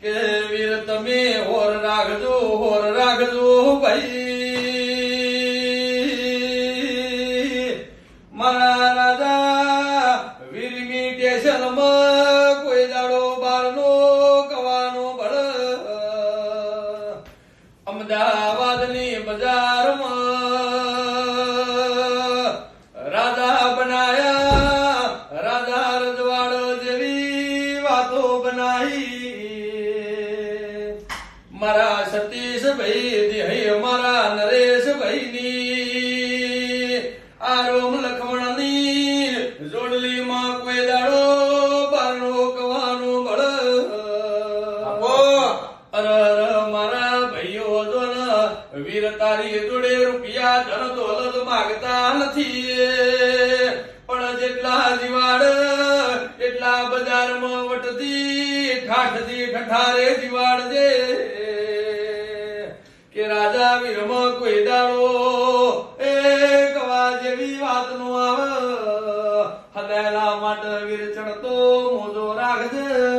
કે વીર તમે હોર રાખજો ભાઈ મારા રાજા વીરમી સ્ટેશનમાં કોઈ દાડો બારનો કવાનો બળ અમદાવાદની બજારમાં રાજા બનાયા રાજા રજવાડ જેવી વાતો બનાવી મારા સતીશભાઈ દેહી મારા નરેશભાઈની આરોમ લખમણની જોડલીમાં કોઈ દાડો બારનો કવાનો બળ અરર મારા ભાઈઓ જોન વીર તારી જોડે રૂપિયા ધન દોલત માગતા નથી પણ જેટલા જીવાડ એટલા બજારમાં વટતી ઠાઠથી ઠઠારે જીવાડ જે કે રાજા વીરમાં કોઈ દાડો એ કવા જેવી વાત નો આવે હદેલા માટે વીર ચડતો મોજો રાખજે